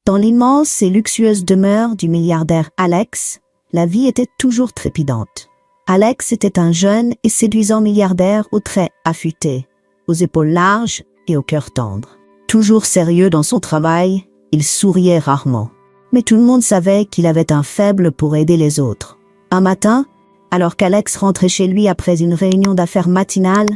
Dans l'immense et luxueuse demeure du milliardaire Alex, la vie était toujours trépidante. Alex était un jeune et séduisant milliardaire aux traits affûtés, aux épaules larges et au cœur tendre. Toujours sérieux dans son travail, il souriait rarement. Mais tout le monde savait qu'il avait un faible pour aider les autres. Un matin, alors qu'Alex rentrait chez lui après une réunion d'affaires matinale,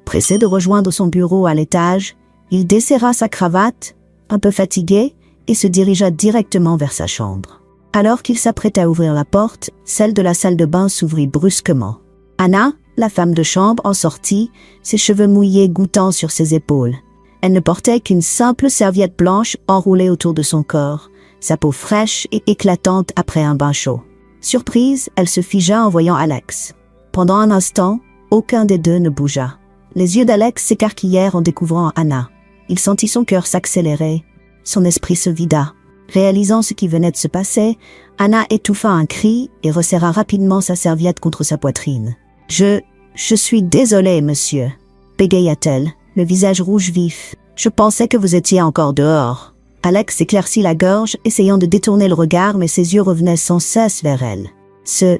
pressé de rejoindre son bureau à l'étage, il desserra sa cravate, un peu fatigué, et se dirigea directement vers sa chambre. Alors qu'il s'apprêtait à ouvrir la porte, celle de la salle de bain s'ouvrit brusquement. Anna, la femme de chambre, en sortit, ses cheveux mouillés goûtant sur ses épaules. Elle ne portait qu'une simple serviette blanche enroulée autour de son corps, sa peau fraîche et éclatante après un bain chaud. Surprise, elle se figea en voyant Alex. Pendant un instant, aucun des deux ne bougea. Les yeux d'Alex s'écarquillèrent en découvrant Anna. Il sentit son cœur s'accélérer. Son esprit se vida. Réalisant ce qui venait de se passer, Anna étouffa un cri et resserra rapidement sa serviette contre sa poitrine. « Je suis désolée, monsieur », bégaya-t-elle, le visage rouge vif. « Je pensais que vous étiez encore dehors. » Alex s'éclaircit la gorge, essayant de détourner le regard, mais ses yeux revenaient sans cesse vers elle. « Ce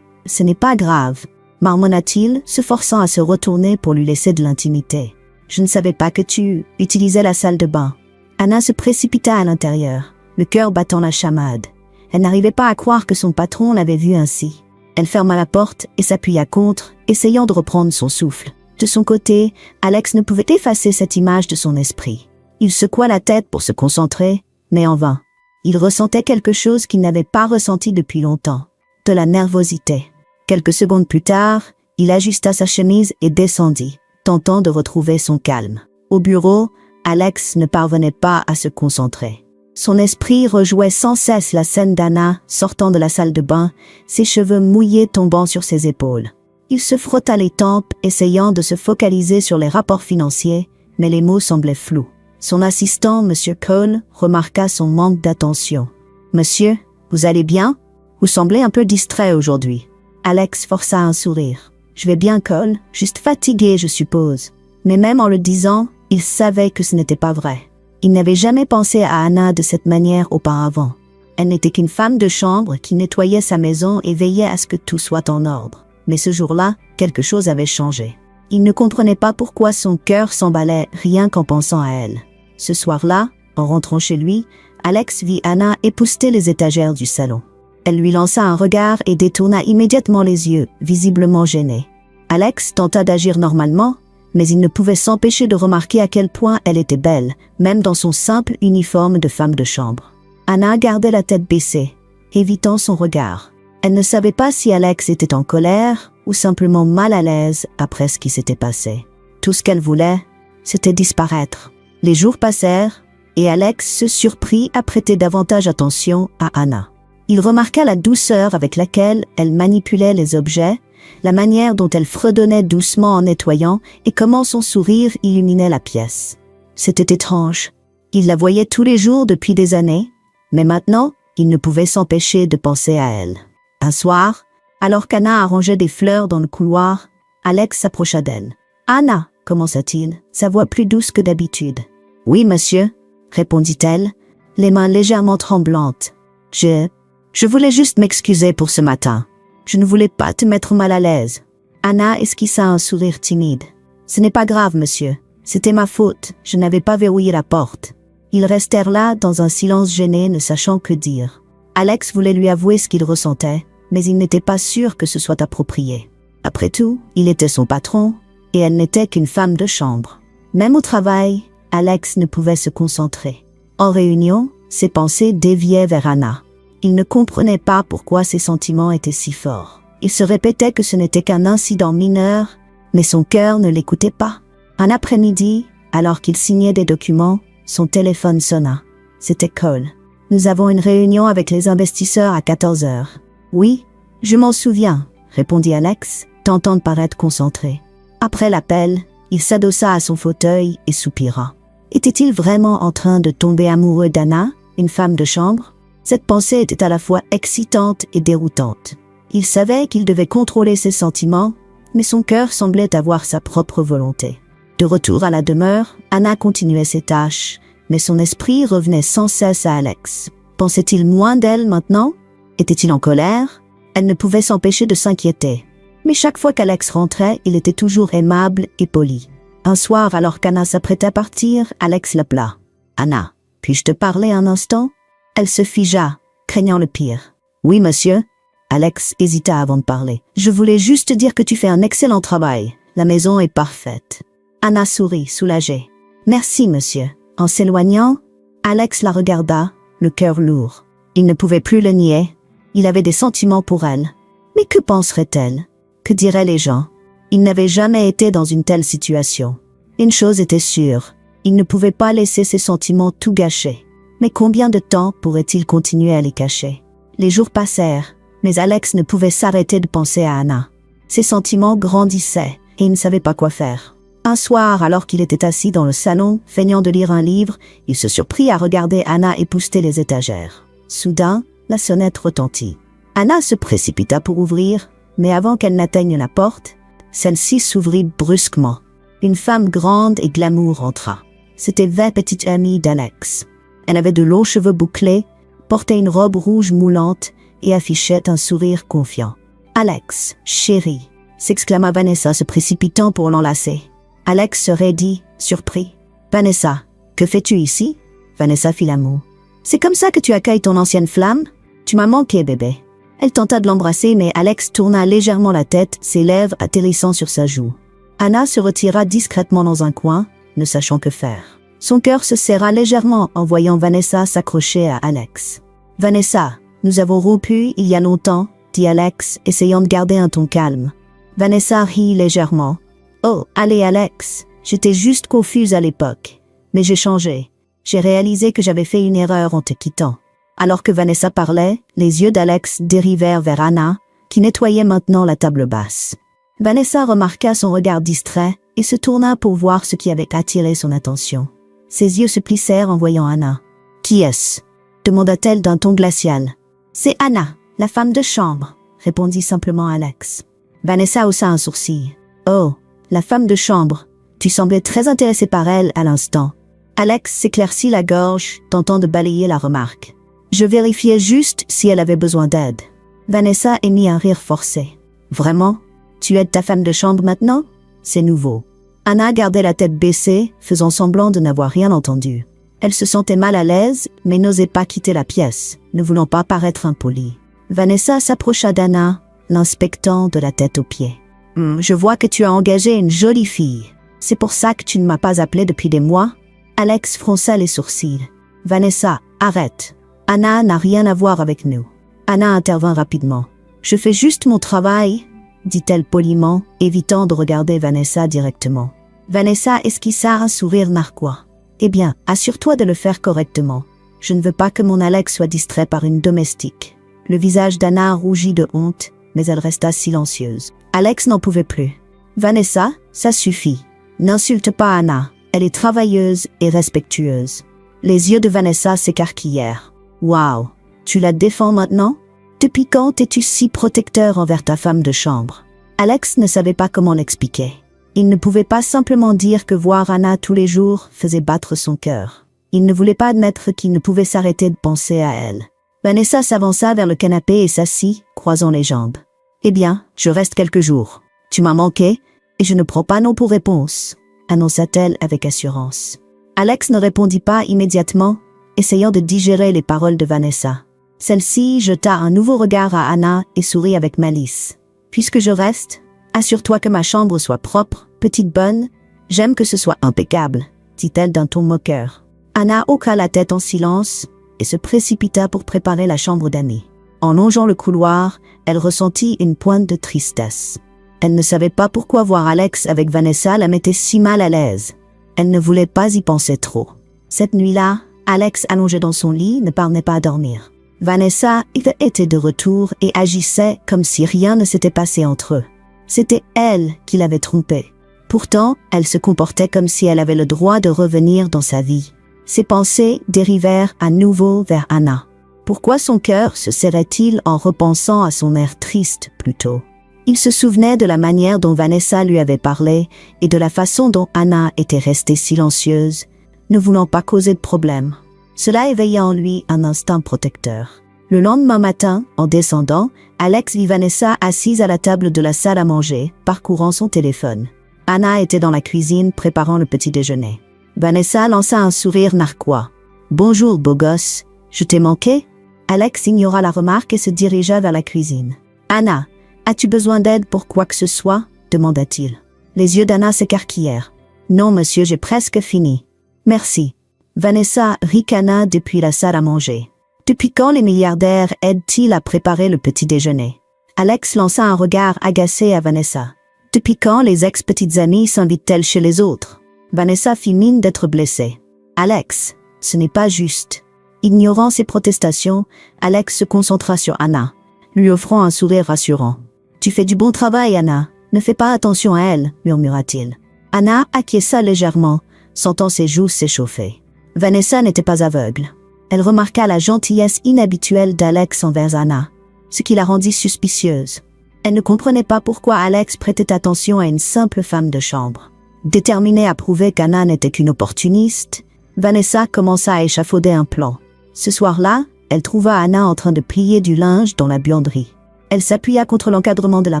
n'est pas grave », marmonna-t-il, se forçant à se retourner pour lui laisser de l'intimité. « Je ne savais pas que tu utilisais la salle de bain. » Anna se précipita à l'intérieur, le cœur battant la chamade. Elle n'arrivait pas à croire que son patron l'avait vue ainsi. Elle ferma la porte et s'appuya contre, essayant de reprendre son souffle. De son côté, Alex ne pouvait effacer cette image de son esprit. Il secoua la tête pour se concentrer, mais en vain. Il ressentait quelque chose qu'il n'avait pas ressenti depuis longtemps, de la nervosité. Quelques secondes plus tard, il ajusta sa chemise et descendit, tentant de retrouver son calme. Au bureau, Alex ne parvenait pas à se concentrer. Son esprit rejouait sans cesse la scène d'Anna sortant de la salle de bain, ses cheveux mouillés tombant sur ses épaules. Il se frotta les tempes, essayant de se focaliser sur les rapports financiers, mais les mots semblaient flous. Son assistant, M. Cole, remarqua son manque d'attention. « Monsieur, vous allez bien? Vous semblez un peu distrait aujourd'hui. » Alex força un sourire. « Je vais bien, Cole, juste fatigué, je suppose. » Mais même en le disant, il savait que ce n'était pas vrai. Il n'avait jamais pensé à Anna de cette manière auparavant. Elle n'était qu'une femme de chambre qui nettoyait sa maison et veillait à ce que tout soit en ordre. Mais ce jour-là, quelque chose avait changé. Il ne comprenait pas pourquoi son cœur s'emballait rien qu'en pensant à elle. Ce soir-là, en rentrant chez lui, Alex vit Anna épousseter les étagères du salon. Elle lui lança un regard et détourna immédiatement les yeux, visiblement gênée. Alex tenta d'agir normalement, mais il ne pouvait s'empêcher de remarquer à quel point elle était belle, même dans son simple uniforme de femme de chambre. Anna gardait la tête baissée, évitant son regard. Elle ne savait pas si Alex était en colère ou simplement mal à l'aise après ce qui s'était passé. Tout ce qu'elle voulait, c'était disparaître. Les jours passèrent et Alex se surprit à prêter davantage attention à Anna. Il remarqua la douceur avec laquelle elle manipulait les objets, la manière dont elle fredonnait doucement en nettoyant et comment son sourire illuminait la pièce. C'était étrange. Il la voyait tous les jours depuis des années, mais maintenant, il ne pouvait s'empêcher de penser à elle. Un soir, alors qu'Anna arrangeait des fleurs dans le couloir, Alex s'approcha d'elle. « Anna » commença-t-il, sa voix plus douce que d'habitude. « Oui, monsieur » répondit-elle, les mains légèrement tremblantes. « Je voulais juste m'excuser pour ce matin. Je ne voulais pas te mettre mal à l'aise. » Anna esquissa un sourire timide. « Ce n'est pas grave, monsieur. C'était ma faute. Je n'avais pas verrouillé la porte. » Ils restèrent là dans un silence gêné, ne sachant que dire. Alex voulait lui avouer ce qu'il ressentait, mais il n'était pas sûr que ce soit approprié. Après tout, il était son patron, et elle n'était qu'une femme de chambre. Même au travail, Alex ne pouvait se concentrer. En réunion, ses pensées déviaient vers Anna. Il ne comprenait pas pourquoi ses sentiments étaient si forts. Il se répétait que ce n'était qu'un incident mineur, mais son cœur ne l'écoutait pas. Un après-midi, alors qu'il signait des documents, son téléphone sonna. C'était Cole. « Nous avons une réunion avec les investisseurs à 14 heures. »« Oui, je m'en souviens, » répondit Alex, tentant de paraître concentré. Après l'appel, il s'adossa à son fauteuil et soupira. Était-il vraiment en train de tomber amoureux d'Anna, une femme de chambre? Cette pensée était à la fois excitante et déroutante. Il savait qu'il devait contrôler ses sentiments, mais son cœur semblait avoir sa propre volonté. De retour à la demeure, Anna continuait ses tâches, mais son esprit revenait sans cesse à Alex. Pensait-il moins d'elle maintenant? Était-il en colère? Elle ne pouvait s'empêcher de s'inquiéter. Mais chaque fois qu'Alex rentrait, il était toujours aimable et poli. Un soir, alors qu'Anna s'apprêtait à partir, Alex l'appela. « Anna, puis-je te parler un instant ?» Elle se figea, craignant le pire. « Oui, monsieur. » Alex hésita avant de parler. « Je voulais juste te dire que tu fais un excellent travail. La maison est parfaite. » Anna sourit, soulagée. « Merci, monsieur. » En s'éloignant, Alex la regarda, le cœur lourd. Il ne pouvait plus le nier. Il avait des sentiments pour elle. Mais que penserait-elle? Que diraient les gens? Il n'avait jamais été dans une telle situation. Une chose était sûre, il ne pouvait pas laisser ses sentiments tout gâcher. Mais combien de temps pourrait-il continuer à les cacher? Les jours passèrent, mais Alex ne pouvait s'arrêter de penser à Anna. Ses sentiments grandissaient et il ne savait pas quoi faire. Un soir, alors qu'il était assis dans le salon, feignant de lire un livre, il se surprit à regarder Anna épousseter les étagères. Soudain, la sonnette retentit. Anna se précipita pour ouvrir, mais avant qu'elle n'atteigne la porte, celle-ci s'ouvrit brusquement. Une femme grande et glamour entra. C'était la petite amie d'Alex. Elle avait de longs cheveux bouclés, portait une robe rouge moulante et affichait un sourire confiant. « Alex, chérie !» s'exclama Vanessa se précipitant pour l'enlacer. Alex se raidit, surpris. « Vanessa, que fais-tu ici ?» Vanessa fit la moue. « C'est comme ça que tu accueilles ton ancienne flamme? Tu m'as manqué, bébé. » Elle tenta de l'embrasser, mais Alex tourna légèrement la tête, ses lèvres atterrissant sur sa joue. Anna se retira discrètement dans un coin, ne sachant que faire. Son cœur se serra légèrement en voyant Vanessa s'accrocher à Alex. « Vanessa, nous avons rompu il y a longtemps, » dit Alex, essayant de garder un ton calme. Vanessa rit légèrement. « Oh, allez Alex, j'étais juste confuse à l'époque. Mais j'ai changé. J'ai réalisé que j'avais fait une erreur en te quittant. » Alors que Vanessa parlait, les yeux d'Alex dérivèrent vers Anna, qui nettoyait maintenant la table basse. Vanessa remarqua son regard distrait et se tourna pour voir ce qui avait attiré son attention. Ses yeux se plissèrent en voyant Anna. « Qui est-ce » demanda-t-elle d'un ton glacial. « C'est Anna, la femme de chambre » répondit simplement Alex. Vanessa haussa un sourcil. « Oh, la femme de chambre, tu semblais très intéressé par elle à l'instant. » Alex s'éclaircit la gorge, tentant de balayer la remarque. Je vérifiais juste si elle avait besoin d'aide. Vanessa émit un rire forcé. « Vraiment? Tu aides ta femme de chambre maintenant? C'est nouveau. » Anna gardait la tête baissée, faisant semblant de n'avoir rien entendu. Elle se sentait mal à l'aise, mais n'osait pas quitter la pièce, ne voulant pas paraître impolie. Vanessa s'approcha d'Anna, l'inspectant de la tête aux pieds. « Je vois que tu as engagé une jolie fille. C'est pour ça que tu ne m'as pas appelé depuis des mois? » Alex fronça les sourcils. « Vanessa, arrête. Anna n'a rien à voir avec nous. » Anna intervint rapidement. « Je fais juste mon travail, » dit-elle poliment, évitant de regarder Vanessa directement. Vanessa esquissa un sourire narquois. « Eh bien, assure-toi de le faire correctement. Je ne veux pas que mon Alex soit distrait par une domestique. » Le visage d'Anna rougit de honte, mais elle resta silencieuse. Alex n'en pouvait plus. « Vanessa, ça suffit. N'insulte pas Anna. Elle est travailleuse et respectueuse. » Les yeux de Vanessa s'écarquillèrent. « Waouh, tu la défends maintenant? Depuis quand es-tu si protecteur envers ta femme de chambre ?» Alex ne savait pas comment l'expliquer. Il ne pouvait pas simplement dire que voir Anna tous les jours faisait battre son cœur. Il ne voulait pas admettre qu'il ne pouvait s'arrêter de penser à elle. Vanessa s'avança vers le canapé et s'assit, croisant les jambes. « Eh bien, je reste quelques jours. Tu m'as manqué et je ne prends pas non pour réponse, » annonça-t-elle avec assurance. Alex ne répondit pas immédiatement, essayant de digérer les paroles de Vanessa. Celle-ci jeta un nouveau regard à Anna et sourit avec malice. « Puisque je reste, assure-toi que ma chambre soit propre, petite bonne. J'aime que ce soit impeccable, » dit-elle d'un ton moqueur. Anna hoqua la tête en silence et se précipita pour préparer la chambre d'Annie. En longeant le couloir, elle ressentit une pointe de tristesse. Elle ne savait pas pourquoi voir Alex avec Vanessa la mettait si mal à l'aise. Elle ne voulait pas y penser trop. Cette nuit-là, Alex, allongé dans son lit, ne parvenait pas à dormir. Vanessa était de retour et agissait comme si rien ne s'était passé entre eux. C'était elle qui l'avait trompé. Pourtant, elle se comportait comme si elle avait le droit de revenir dans sa vie. Ses pensées dérivèrent à nouveau vers Anna. Pourquoi son cœur se serrait-il en repensant à son air triste plus tôt? Il se souvenait de la manière dont Vanessa lui avait parlé et de la façon dont Anna était restée silencieuse, ne voulant pas causer de problème. Cela éveilla en lui un instinct protecteur. Le lendemain matin, en descendant, Alex vit Vanessa assise à la table de la salle à manger, parcourant son téléphone. Anna était dans la cuisine préparant le petit déjeuner. Vanessa lança un sourire narquois. « Bonjour, beau gosse. Je t'ai manqué ?» Alex ignora la remarque et se dirigea vers la cuisine. « Anna, as-tu besoin d'aide pour quoi que ce soit ?» demanda-t-il. Les yeux d'Anna s'écarquillèrent. « Non, monsieur, j'ai presque fini. »« Merci. » Vanessa ricana depuis la salle à manger. « Depuis quand les milliardaires aident-ils à préparer le petit déjeuner ?» Alex lança un regard agacé à Vanessa. « Depuis quand les ex-petites amies s'invitent-elles chez les autres ?» Vanessa fit mine d'être blessée. « Alex, ce n'est pas juste. » Ignorant ses protestations, Alex se concentra sur Anna, lui offrant un sourire rassurant. « Tu fais du bon travail, Anna. Ne fais pas attention à elle, » murmura-t-il. Anna acquiesça légèrement, sentant ses joues s'échauffer. Vanessa n'était pas aveugle. Elle remarqua la gentillesse inhabituelle d'Alex envers Anna, ce qui la rendit suspicieuse. Elle ne comprenait pas pourquoi Alex prêtait attention à une simple femme de chambre. Déterminée à prouver qu'Anna n'était qu'une opportuniste, Vanessa commença à échafauder un plan. Ce soir-là, elle trouva Anna en train de plier du linge dans la buanderie. Elle s'appuya contre l'encadrement de la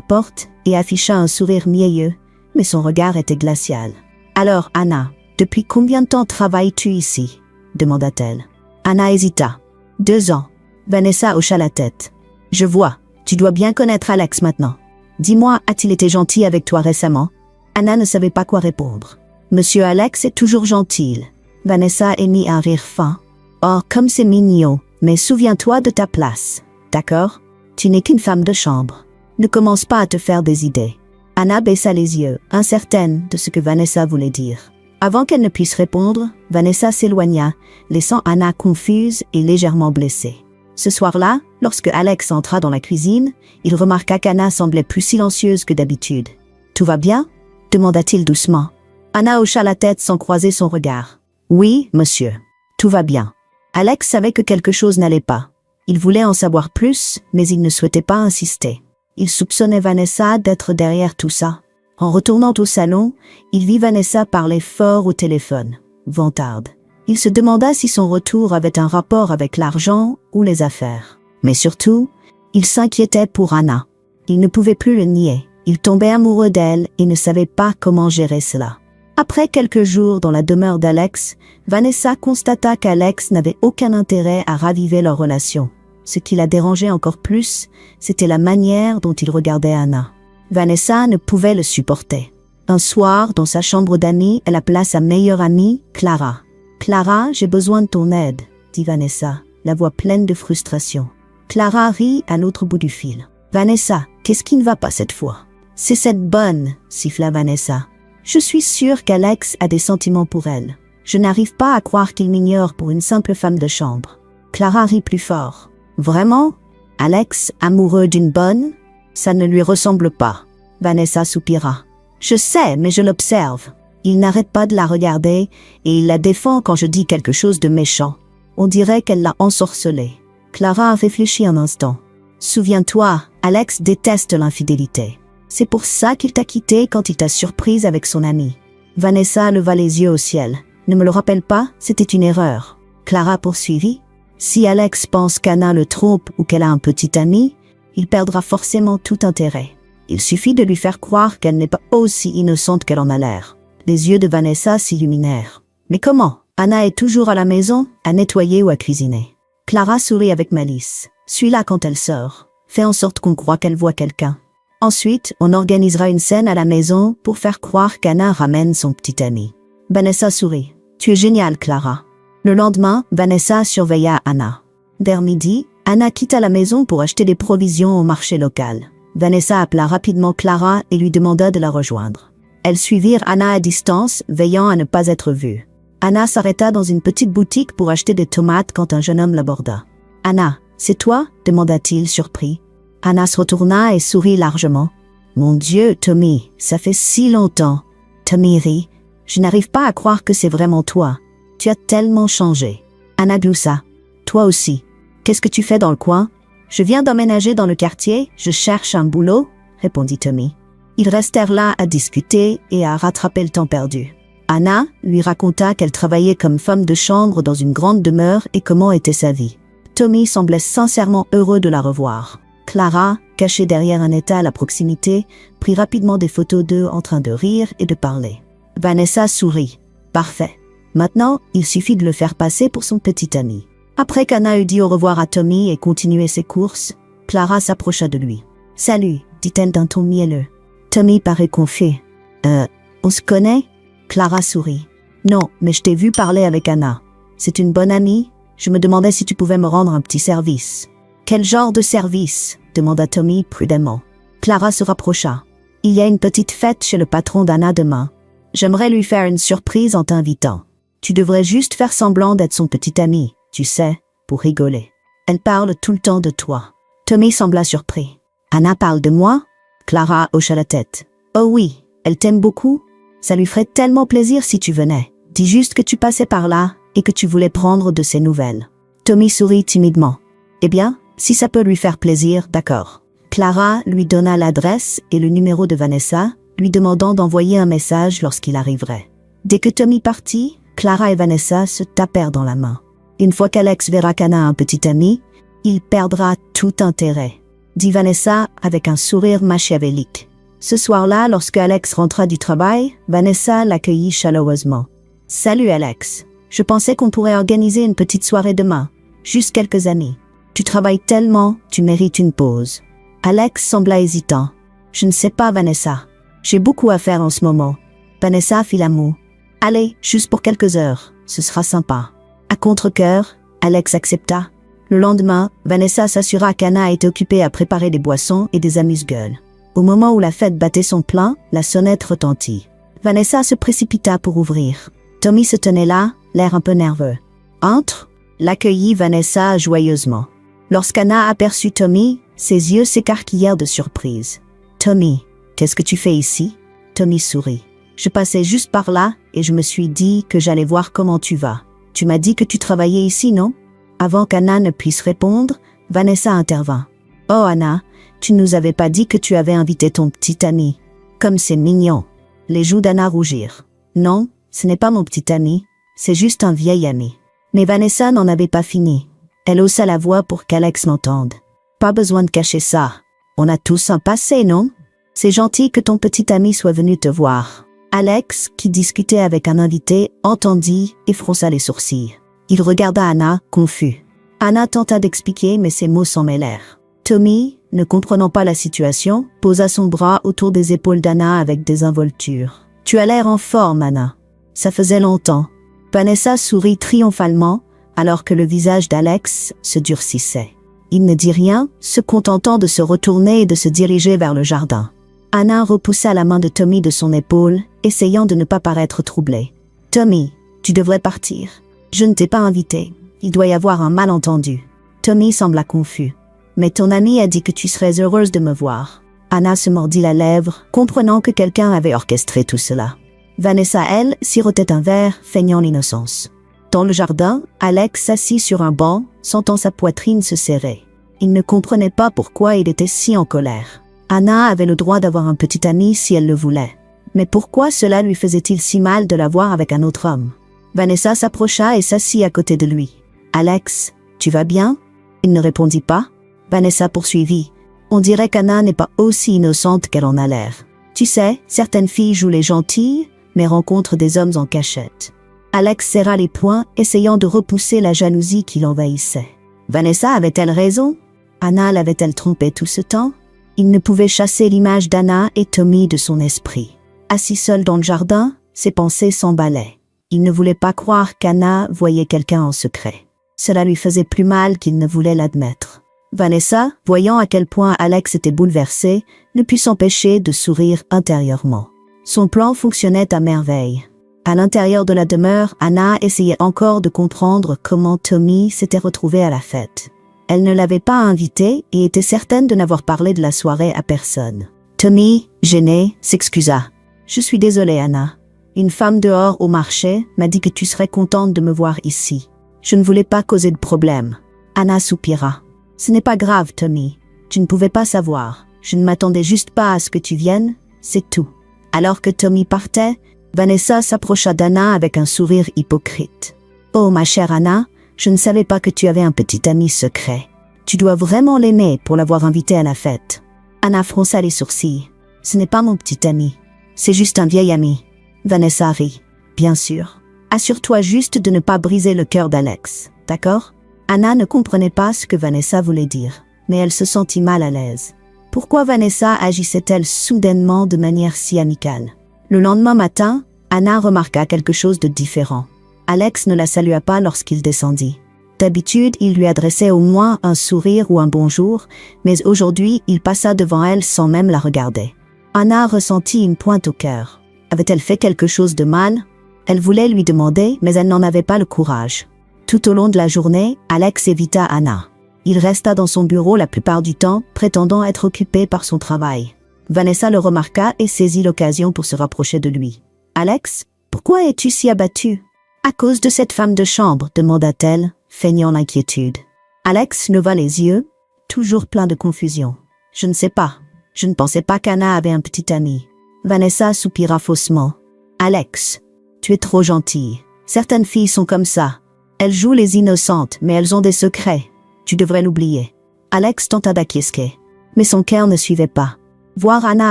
porte et afficha un sourire mielleux, mais son regard était glacial. « Alors, Anna, depuis combien de temps travailles-tu ici ?» demanda-t-elle. Anna hésita. « 2 ans. » Vanessa hocha la tête. « Je vois, tu dois bien connaître Alex maintenant. Dis-moi, a-t-il été gentil avec toi récemment ?» Anna ne savait pas quoi répondre. « Monsieur Alex est toujours gentil. » Vanessa émit un rire fin. « Oh, comme c'est mignon, mais souviens-toi de ta place, d'accord? Tu n'es qu'une femme de chambre. Ne commence pas à te faire des idées. » Anna baissa les yeux, incertaine de ce que Vanessa voulait dire. Avant qu'elle ne puisse répondre, Vanessa s'éloigna, laissant Anna confuse et légèrement blessée. Ce soir-là, lorsque Alex entra dans la cuisine, il remarqua qu'Anna semblait plus silencieuse que d'habitude. « Tout va bien ?» demanda-t-il doucement. Anna hocha la tête sans croiser son regard. « Oui, monsieur. Tout va bien. » Alex savait que quelque chose n'allait pas. Il voulait en savoir plus, mais il ne souhaitait pas insister. Il soupçonnait Vanessa d'être derrière tout ça. En retournant au salon, il vit Vanessa parler fort au téléphone. Vantarde. Il se demanda si son retour avait un rapport avec l'argent ou les affaires. Mais surtout, il s'inquiétait pour Anna. Il ne pouvait plus le nier. Il tombait amoureux d'elle et ne savait pas comment gérer cela. Après quelques jours dans la demeure d'Alex, Vanessa constata qu'Alex n'avait aucun intérêt à raviver leur relation. Ce qui la dérangeait encore plus, c'était la manière dont il regardait Anna. Vanessa ne pouvait le supporter. Un soir, dans sa chambre d'amis, elle appela sa meilleure amie, Clara. « Clara, j'ai besoin de ton aide », dit Vanessa, la voix pleine de frustration. Clara rit à l'autre bout du fil. « Vanessa, qu'est-ce qui ne va pas cette fois ?»« C'est cette bonne », siffla Vanessa. « Je suis sûre qu'Alex a des sentiments pour elle. Je n'arrive pas à croire qu'il m'ignore pour une simple femme de chambre. » Clara rit plus fort. « Vraiment? Alex, amoureux d'une bonne? Ça ne lui ressemble pas. » Vanessa soupira. « Je sais, mais je l'observe. Il n'arrête pas de la regarder et il la défend quand je dis quelque chose de méchant. On dirait qu'elle l'a ensorcelée. » Clara réfléchit un instant. « Souviens-toi, Alex déteste l'infidélité. C'est pour ça qu'il t'a quitté quand il t'a surprise avec son ami. » Vanessa leva les yeux au ciel. « Ne me le rappelle pas, c'était une erreur. » Clara poursuivit. « Si Alex pense qu'Anna le trompe ou qu'elle a un petit ami, il perdra forcément tout intérêt. Il suffit de lui faire croire qu'elle n'est pas aussi innocente qu'elle en a l'air. » Les yeux de Vanessa s'illuminèrent. « Mais comment? Anna est toujours à la maison, à nettoyer ou à cuisiner. » Clara sourit avec malice. « Suis-la quand elle sort. Fais en sorte qu'on croit qu'elle voit quelqu'un. Ensuite, on organisera une scène à la maison pour faire croire qu'Anna ramène son petit ami. » Vanessa sourit. « Tu es géniale, Clara. » Le lendemain, Vanessa surveilla Anna. Vers midi, Anna quitta la maison pour acheter des provisions au marché local. Vanessa appela rapidement Clara et lui demanda de la rejoindre. Elles suivirent Anna à distance, veillant à ne pas être vue. Anna s'arrêta dans une petite boutique pour acheter des tomates quand un jeune homme l'aborda. « Anna, c'est toi ?» demanda-t-il, surpris. Anna se retourna et sourit largement. « Mon Dieu, Tommy, ça fait si longtemps. » Tommy rit. « Je n'arrive pas à croire que c'est vraiment toi. Tu as tellement changé. » Anna gloussa. « Toi aussi. Qu'est-ce que tu fais dans le coin? »« Je viens d'emménager dans le quartier, je cherche un boulot, » répondit Tommy. Ils restèrent là à discuter et à rattraper le temps perdu. Anna lui raconta qu'elle travaillait comme femme de chambre dans une grande demeure et comment était sa vie. Tommy semblait sincèrement heureux de la revoir. Clara, cachée derrière un étal à proximité, prit rapidement des photos d'eux en train de rire et de parler. Vanessa sourit. Parfait. Maintenant, il suffit de le faire passer pour son petit ami. Après qu'Anna eut dit au revoir à Tommy et continué ses courses, Clara s'approcha de lui. « Salut », dit-elle d'un ton mielleux. Tommy parut confus. On se connaît ?» Clara sourit. « Non, mais je t'ai vu parler avec Anna. C'est une bonne amie. Je me demandais si tu pouvais me rendre un petit service. »« Quel genre de service ?» demanda Tommy prudemment. Clara se rapprocha. « Il y a une petite fête chez le patron d'Anna demain. J'aimerais lui faire une surprise en t'invitant. Tu devrais juste faire semblant d'être son petit ami, tu sais, pour rigoler. Elle parle tout le temps de toi. » Tommy sembla surpris. « Anna parle de moi ?» Clara hocha la tête. « Oh oui, elle t'aime beaucoup. Ça lui ferait tellement plaisir si tu venais. Dis juste que tu passais par là et que tu voulais prendre de ses nouvelles. » Tommy sourit timidement. « Eh bien, si ça peut lui faire plaisir, d'accord. » Clara lui donna l'adresse et le numéro de Vanessa, lui demandant d'envoyer un message lorsqu'il arriverait. Dès que Tommy partit, Clara et Vanessa se tapèrent dans la main. Une fois qu'Alex verra qu'Anna a un petit ami, il perdra tout intérêt, dit Vanessa avec un sourire machiavélique. Ce soir-là, lorsque Alex rentra du travail, Vanessa l'accueillit chaleureusement. « Salut Alex, je pensais qu'on pourrait organiser une petite soirée demain, juste quelques amis. Tu travailles tellement, tu mérites une pause. » Alex sembla hésitant. « Je ne sais pas Vanessa, j'ai beaucoup à faire en ce moment. » Vanessa fit la moue. « Allez, juste pour quelques heures, ce sera sympa. » À contre-cœur, Alex accepta. Le lendemain, Vanessa s'assura qu'Anna était occupée à préparer des boissons et des amuse-gueules. Au moment où la fête battait son plein, la sonnette retentit. Vanessa se précipita pour ouvrir. Tommy se tenait là, l'air un peu nerveux. « Entre » l'accueillit Vanessa joyeusement. Lorsqu'Anna aperçut Tommy, ses yeux s'écarquillèrent de surprise. « Tommy, qu'est-ce que tu fais ici ?» Tommy sourit. « Je passais juste par là et je me suis dit que j'allais voir comment tu vas. Tu m'as dit que tu travaillais ici, non ?» Avant qu'Anna ne puisse répondre, Vanessa intervint. « Oh Anna, tu ne nous avais pas dit que tu avais invité ton petit ami. Comme c'est mignon. » Les joues d'Anna rougirent. « Non, ce n'est pas mon petit ami, c'est juste un vieil ami. » Mais Vanessa n'en avait pas fini. Elle haussa la voix pour qu'Alex l'entende. « Pas besoin de cacher ça. On a tous un passé, non ? C'est gentil que ton petit ami soit venu te voir. » Alex, qui discutait avec un invité, entendit et fronça les sourcils. Il regarda Anna, confus. Anna tenta d'expliquer, mais ses mots s'en mêlèrent. Tommy, ne comprenant pas la situation, posa son bras autour des épaules d'Anna avec désinvolture. « Tu as l'air en forme, Anna. Ça faisait longtemps. » Vanessa sourit triomphalement, alors que le visage d'Alex se durcissait. Il ne dit rien, se contentant de se retourner et de se diriger vers le jardin. Anna repoussa la main de Tommy de son épaule, essayant de ne pas paraître troublée. « Tommy, tu devrais partir. Je ne t'ai pas invité. Il doit y avoir un malentendu. » Tommy sembla confus. « Mais ton amie a dit que tu serais heureuse de me voir. » Anna se mordit la lèvre, comprenant que quelqu'un avait orchestré tout cela. Vanessa, elle, sirotait un verre, feignant l'innocence. Dans le jardin, Alex s'assit sur un banc, sentant sa poitrine se serrer. Il ne comprenait pas pourquoi il était si en colère. Anna avait le droit d'avoir un petit ami si elle le voulait. Mais pourquoi cela lui faisait-il si mal de la voir avec un autre homme? Vanessa s'approcha et s'assit à côté de lui. « Alex, tu vas bien ?» Il ne répondit pas. Vanessa poursuivit. « On dirait qu'Anna n'est pas aussi innocente qu'elle en a l'air. Tu sais, certaines filles jouent les gentilles, mais rencontrent des hommes en cachette. » Alex serra les poings, essayant de repousser la jalousie qui l'envahissait. Vanessa avait-elle raison? Anna l'avait-elle trompé tout ce temps? Il ne pouvait chasser l'image d'Anna et Tommy de son esprit. Assis seul dans le jardin, ses pensées s'emballaient. Il ne voulait pas croire qu'Anna voyait quelqu'un en secret. Cela lui faisait plus mal qu'il ne voulait l'admettre. Vanessa, voyant à quel point Alex était bouleversé, ne put s'empêcher de sourire intérieurement. Son plan fonctionnait à merveille. À l'intérieur de la demeure, Anna essayait encore de comprendre comment Tommy s'était retrouvé à la fête. Elle ne l'avait pas invité et était certaine de n'avoir parlé de la soirée à personne. Tommy, gêné, s'excusa. « Je suis désolée, Anna. Une femme dehors au marché m'a dit que tu serais contente de me voir ici. Je ne voulais pas causer de problème. » Anna soupira. « Ce n'est pas grave, Tommy. Tu ne pouvais pas savoir. Je ne m'attendais juste pas à ce que tu viennes, c'est tout. » Alors que Tommy partait, Vanessa s'approcha d'Anna avec un sourire hypocrite. « Oh ma chère Anna, je ne savais pas que tu avais un petit ami secret. Tu dois vraiment l'aimer pour l'avoir invité à la fête. » Anna fronça les sourcils. « Ce n'est pas mon petit ami. C'est juste un vieil ami. » Vanessa rit. « Bien sûr. Assure-toi juste de ne pas briser le cœur d'Alex, d'accord ?» Anna ne comprenait pas ce que Vanessa voulait dire, mais elle se sentit mal à l'aise. Pourquoi Vanessa agissait-elle soudainement de manière si amicale? Le lendemain matin, Anna remarqua quelque chose de différent. Alex ne la salua pas lorsqu'il descendit. D'habitude, il lui adressait au moins un sourire ou un bonjour, mais aujourd'hui, il passa devant elle sans même la regarder. Anna ressentit une pointe au cœur. Avait-elle fait quelque chose de mal? Elle voulait lui demander, mais elle n'en avait pas le courage. Tout au long de la journée, Alex évita Anna. Il resta dans son bureau la plupart du temps, prétendant être occupé par son travail. Vanessa le remarqua et saisit l'occasion pour se rapprocher de lui. « Alex, pourquoi es-tu si abattu ?»« À cause de cette femme de chambre, demanda-t-elle, feignant l'inquiétude. Alex leva les yeux, toujours plein de confusion. « Je ne sais pas. Je ne pensais pas qu'Anna avait un petit ami. » Vanessa soupira faussement. « Alex, tu es trop gentille. Certaines filles sont comme ça. Elles jouent les innocentes, mais elles ont des secrets. Tu devrais l'oublier. » Alex tenta d'acquiescer, mais son cœur ne suivait pas. Voir Anna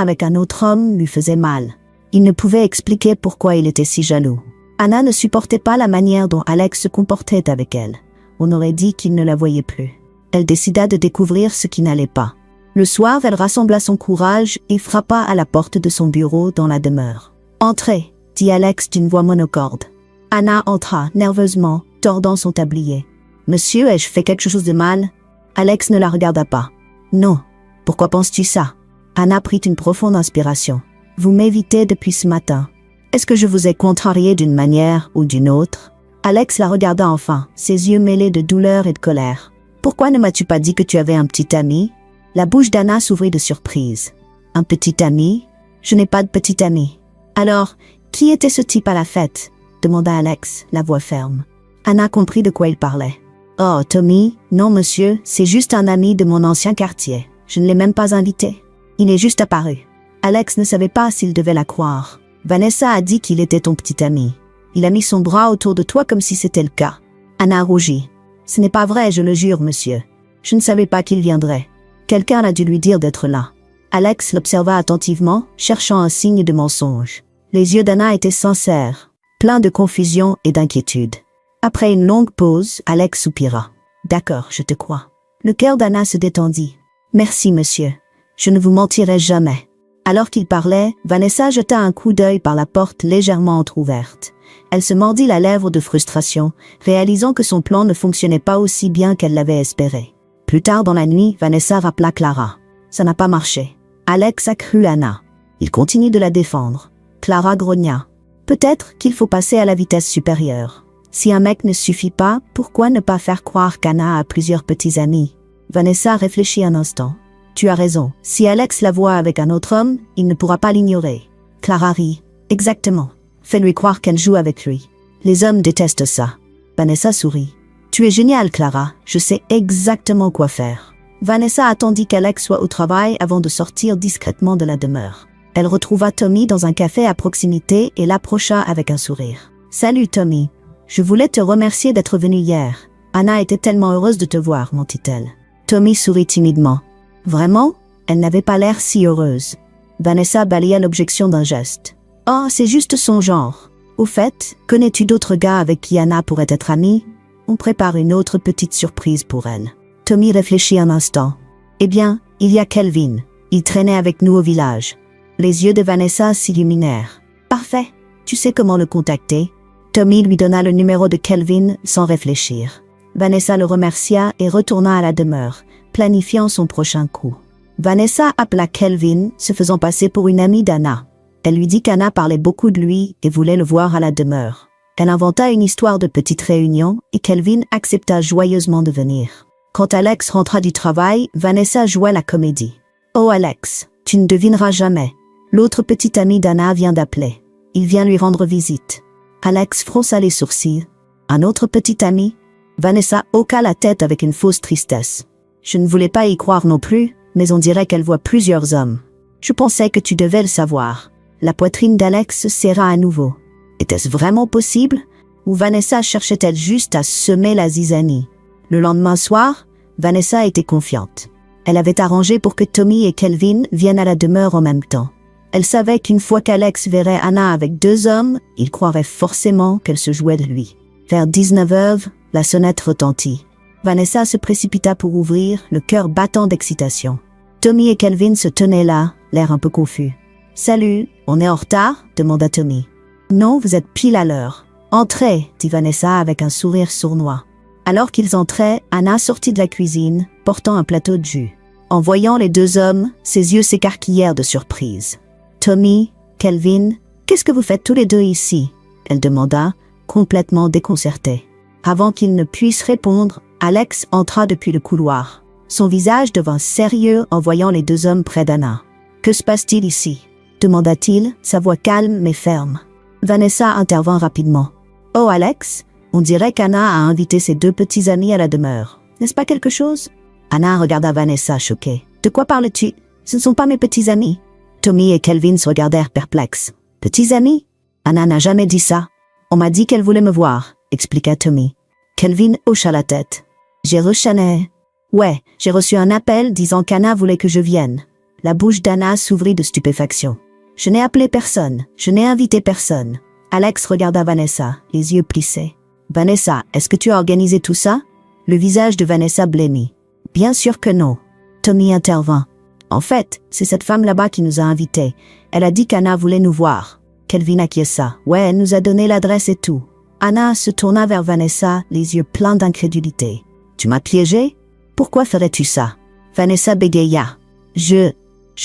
avec un autre homme lui faisait mal. Il ne pouvait expliquer pourquoi il était si jaloux. Anna ne supportait pas la manière dont Alex se comportait avec elle. On aurait dit qu'il ne la voyait plus. Elle décida de découvrir ce qui n'allait pas. Le soir, elle rassembla son courage et frappa à la porte de son bureau dans la demeure. « Entrez !» dit Alex d'une voix monocorde. Anna entra, nerveusement, tordant son tablier. « Monsieur, ai-je fait quelque chose de mal ?» Alex ne la regarda pas. « Non. Pourquoi penses-tu ça ?» Anna prit une profonde inspiration. « Vous m'évitez depuis ce matin. Est-ce que je vous ai contrarié d'une manière ou d'une autre ?» Alex la regarda enfin, ses yeux mêlés de douleur et de colère. « Pourquoi ne m'as-tu pas dit que tu avais un petit ami ?» La bouche d'Anna s'ouvrit de surprise. « Un petit ami? Je n'ai pas de petit ami. »« Alors, qui était ce type à la fête ?» demanda Alex, la voix ferme. Anna comprit de quoi il parlait. « Oh, Tommy, non monsieur, c'est juste un ami de mon ancien quartier. Je ne l'ai même pas invité. Il est juste apparu. » Alex ne savait pas s'il devait la croire. Vanessa a dit qu'il était ton petit ami. Il a mis son bras autour de toi comme si c'était le cas. Anna rougit. « Ce n'est pas vrai, je le jure, monsieur. Je ne savais pas qu'il viendrait. Quelqu'un a dû lui dire d'être là. » Alex l'observa attentivement, cherchant un signe de mensonge. Les yeux d'Anna étaient sincères, pleins de confusion et d'inquiétude. Après une longue pause, Alex soupira. « D'accord, je te crois. » Le cœur d'Anna se détendit. « Merci, monsieur. Je ne vous mentirai jamais. » Alors qu'il parlait, Vanessa jeta un coup d'œil par la porte légèrement entr'ouverte. Elle se mordit la lèvre de frustration, réalisant que son plan ne fonctionnait pas aussi bien qu'elle l'avait espéré. Plus tard dans la nuit, Vanessa rappela Clara. Ça n'a pas marché. Alex a cru Anna. Il continue de la défendre. Clara grogna. Peut-être qu'il faut passer à la vitesse supérieure. Si un mec ne suffit pas, pourquoi ne pas faire croire qu'Anna a plusieurs petits amis? Vanessa réfléchit un instant. Tu as raison. Si Alex la voit avec un autre homme, il ne pourra pas l'ignorer. Clara rit. Exactement. Fais-lui croire qu'elle joue avec lui. Les hommes détestent ça. Vanessa sourit. Tu es géniale, Clara. Je sais exactement quoi faire. Vanessa attendit qu'Alex soit au travail avant de sortir discrètement de la demeure. Elle retrouva Tommy dans un café à proximité et l'approcha avec un sourire. Salut, Tommy. Je voulais te remercier d'être venu hier. Anna était tellement heureuse de te voir, mentit-elle. Tommy sourit timidement. Vraiment? Elle n'avait pas l'air si heureuse. Vanessa balaya l'objection d'un geste. Oh, c'est juste son genre. Au fait, connais-tu d'autres gars avec qui Anna pourrait être amie? On prépare une autre petite surprise pour elle. Tommy réfléchit un instant. Eh bien, il y a Kelvin. Il traînait avec nous au village. Les yeux de Vanessa s'illuminèrent. Parfait. Tu sais comment le contacter? Tommy lui donna le numéro de Kelvin sans réfléchir. Vanessa le remercia et retourna à la demeure, planifiant son prochain coup. Vanessa appela Kelvin, se faisant passer pour une amie d'Anna. Elle lui dit qu'Anna parlait beaucoup de lui et voulait le voir à la demeure. Elle inventa une histoire de petite réunion et Kelvin accepta joyeusement de venir. Quand Alex rentra du travail, Vanessa joua la comédie. « Oh Alex, tu ne devineras jamais. L'autre petit ami d'Anna vient d'appeler. Il vient lui rendre visite. » Alex fronça les sourcils. « Un autre petit ami ?» Vanessa hoqua la tête avec une fausse tristesse. « Je ne voulais pas y croire non plus, mais on dirait qu'elle voit plusieurs hommes. Je pensais que tu devais le savoir. » La poitrine d'Alex se serra à nouveau. Était-ce vraiment possible? Ou Vanessa cherchait-elle juste à semer la zizanie? Le lendemain soir, Vanessa était confiante. Elle avait arrangé pour que Tommy et Kelvin viennent à la demeure en même temps. Elle savait qu'une fois qu'Alex verrait Anna avec 2 hommes, il croirait forcément qu'elle se jouait de lui. Vers 19h, la sonnette retentit. Vanessa se précipita pour ouvrir, le cœur battant d'excitation. Tommy et Kelvin se tenaient là, l'air un peu confus. « Salut, on est en retard ?» demanda Tommy. « Non, vous êtes pile à l'heure. »« Entrez » dit Vanessa avec un sourire sournois. Alors qu'ils entraient, Anna sortit de la cuisine, portant un plateau de jus. En voyant les 2 hommes, ses yeux s'écarquillèrent de surprise. « Tommy, Kelvin, qu'est-ce que vous faites tous les deux ici ?» elle demanda, complètement déconcertée. Avant qu'il ne puisse répondre, Alex entra depuis le couloir. Son visage devint sérieux en voyant les 2 hommes près d'Anna. « Que se passe-t-il ici ?» demanda-t-il, sa voix calme mais ferme. Vanessa intervint rapidement. « Oh Alex, on dirait qu'Anna a invité ses 2 petits amis à la demeure. N'est-ce pas quelque chose ?» Anna regarda Vanessa choquée. « De quoi parles-tu? Ce ne sont pas mes petits amis. » Tommy et Kelvin se regardèrent perplexes. « Petits amis? Anna n'a jamais dit ça. On m'a dit qu'elle voulait me voir, » expliqua Tommy. Kelvin hocha la tête. « J'ai rechané. Ouais, j'ai reçu un appel disant qu'Anna voulait que je vienne. » La bouche d'Anna s'ouvrit de stupéfaction. « Je n'ai appelé personne. Je n'ai invité personne. » Alex regarda Vanessa, les yeux plissés. « Vanessa, est-ce que tu as organisé tout ça ?» Le visage de Vanessa blêmit. « Bien sûr que non. » Tommy intervint. « En fait, c'est cette femme là-bas qui nous a invités. Elle a dit qu'Anna voulait nous voir. » Kelvin acquiesça. « Ouais, elle nous a donné l'adresse et tout. » Anna se tourna vers Vanessa, les yeux pleins d'incrédulité. « Tu m'as piégé? Pourquoi ferais-tu ça ?» Vanessa bégaya. « Je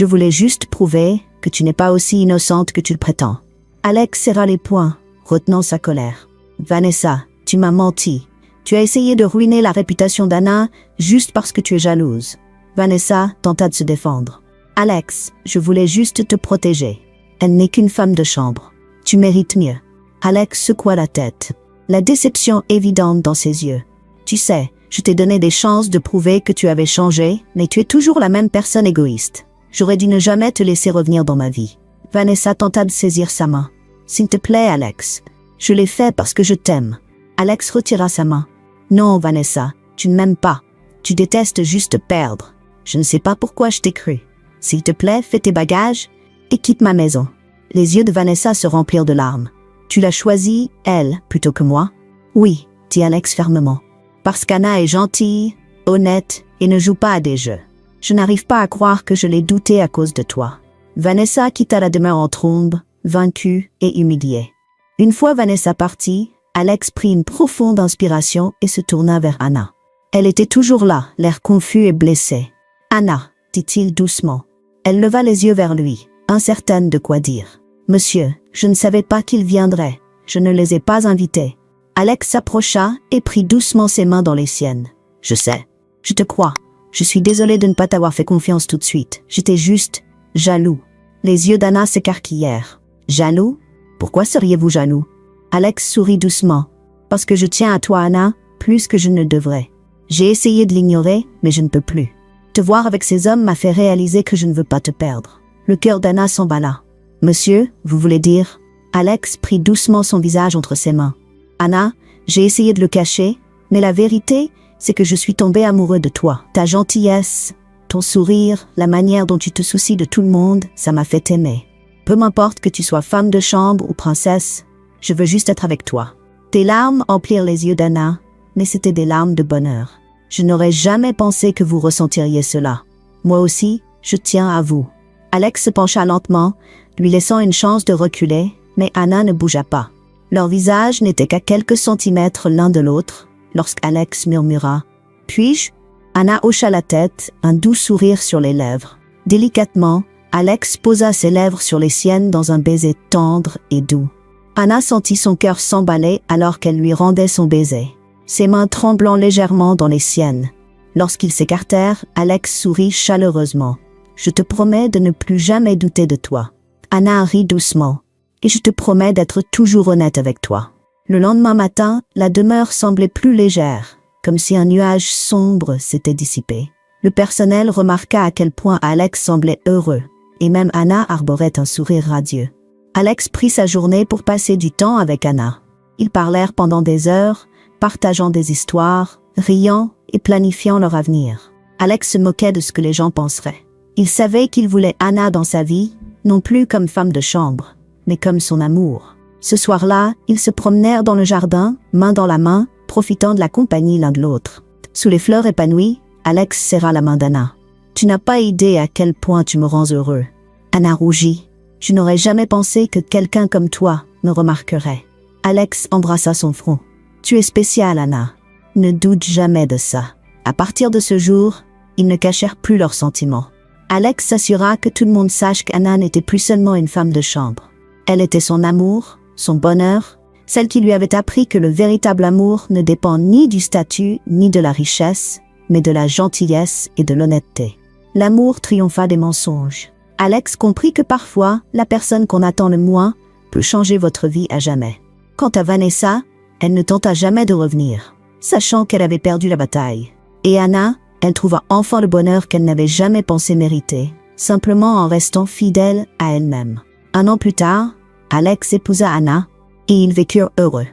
voulais juste prouver que tu n'es pas aussi innocente que tu le prétends. » Alex serra les poings, retenant sa colère. « Vanessa, tu m'as menti. Tu as essayé de ruiner la réputation d'Anna juste parce que tu es jalouse. » Vanessa tenta de se défendre. « Alex, je voulais juste te protéger. Elle n'est qu'une femme de chambre. Tu mérites mieux. » Alex secoua la tête, la déception évidente dans ses yeux. « Tu sais, je t'ai donné des chances de prouver que tu avais changé, mais tu es toujours la même personne égoïste. J'aurais dû ne jamais te laisser revenir dans ma vie. » Vanessa tenta de saisir sa main. « S'il te plaît, Alex. Je l'ai fait parce que je t'aime. » Alex retira sa main. « Non, Vanessa, tu ne m'aimes pas. Tu détestes juste perdre. Je ne sais pas pourquoi je t'ai cru. S'il te plaît, fais tes bagages et quitte ma maison. » Les yeux de Vanessa se remplirent de larmes. « Tu l'as choisie, elle, plutôt que moi ?»« Oui, » dit Alex fermement. « Parce qu'Anna est gentille, honnête et ne joue pas à des jeux. Je n'arrive pas à croire que je l'ai douté à cause de toi. » Vanessa quitta la demeure en trombe, vaincue et humiliée. Une fois Vanessa partie, Alex prit une profonde inspiration et se tourna vers Anna. Elle était toujours là, l'air confus et blessé. « Anna, » dit-il doucement. Elle leva les yeux vers lui, incertaine de quoi dire. « Monsieur, je ne savais pas qu'il viendrait. Je ne les ai pas invités. » Alex s'approcha et prit doucement ses mains dans les siennes. « Je sais. Je te crois. Je suis désolée de ne pas t'avoir fait confiance tout de suite. J'étais juste jaloux. » Les yeux d'Anna s'écarquillèrent. « Jaloux? Pourquoi seriez-vous jaloux ?» Alex sourit doucement. « Parce que je tiens à toi, Anna, plus que je ne devrais. J'ai essayé de l'ignorer, mais je ne peux plus. Te voir avec ces hommes m'a fait réaliser que je ne veux pas te perdre. » Le cœur d'Anna s'emballa. « Monsieur, vous voulez dire ?» Alex prit doucement son visage entre ses mains. « Anna, j'ai essayé de le cacher, mais la vérité, c'est que je suis tombé amoureux de toi. Ta gentillesse, ton sourire, la manière dont tu te soucies de tout le monde, ça m'a fait aimer. Peu m'importe que tu sois femme de chambre ou princesse, je veux juste être avec toi. » Des larmes emplirent les yeux d'Anna, mais c'étaient des larmes de bonheur. « Je n'aurais jamais pensé que vous ressentiriez cela. Moi aussi, je tiens à vous. » Alex se pencha lentement, lui laissant une chance de reculer, mais Anna ne bougea pas. Leurs visages n'étaient qu'à quelques centimètres l'un de l'autre, lorsqu'Alex murmura « Puis-je » Anna hocha la tête, un doux sourire sur les lèvres. Délicatement, Alex posa ses lèvres sur les siennes dans un baiser tendre et doux. Anna sentit son cœur s'emballer alors qu'elle lui rendait son baiser, ses mains tremblant légèrement dans les siennes. Lorsqu'ils s'écartèrent, Alex sourit chaleureusement. « Je te promets de ne plus jamais douter de toi. » Anna rit doucement. « Et je te promets d'être toujours honnête avec toi. » Le lendemain matin, la demeure semblait plus légère, comme si un nuage sombre s'était dissipé. Le personnel remarqua à quel point Alex semblait heureux, et même Anna arborait un sourire radieux. Alex prit sa journée pour passer du temps avec Anna. Ils parlèrent pendant des heures, partageant des histoires, riant et planifiant leur avenir. Alex se moquait de ce que les gens penseraient. Il savait qu'il voulait Anna dans sa vie, non plus comme femme de chambre, mais comme son amour. Ce soir-là, ils se promenèrent dans le jardin, main dans la main, profitant de la compagnie l'un de l'autre. Sous les fleurs épanouies, Alex serra la main d'Anna. « Tu n'as pas idée à quel point tu me rends heureux. » Anna rougit. « Je n'aurais jamais pensé que quelqu'un comme toi me remarquerait. » Alex embrassa son front. « Tu es spéciale, Anna. Ne doute jamais de ça. » À partir de ce jour, ils ne cachèrent plus leurs sentiments. Alex s'assura que tout le monde sache qu'Anna n'était plus seulement une femme de chambre. Elle était son amour, son bonheur, celle qui lui avait appris que le véritable amour ne dépend ni du statut ni de la richesse, mais de la gentillesse et de l'honnêteté. L'amour triompha des mensonges. Alex comprit que parfois, la personne qu'on attend le moins peut changer votre vie à jamais. Quant à Vanessa, elle ne tenta jamais de revenir, sachant qu'elle avait perdu la bataille. Et Anna, elle trouva enfin le bonheur qu'elle n'avait jamais pensé mériter, simplement en restant fidèle à elle-même. 1 an plus tard, Alex épousa Anna, et ils vécurent heureux.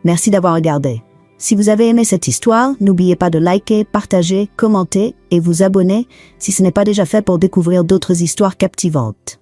Merci d'avoir regardé. Si vous avez aimé cette histoire, n'oubliez pas de liker, partager, commenter et vous abonner si ce n'est pas déjà fait pour découvrir d'autres histoires captivantes.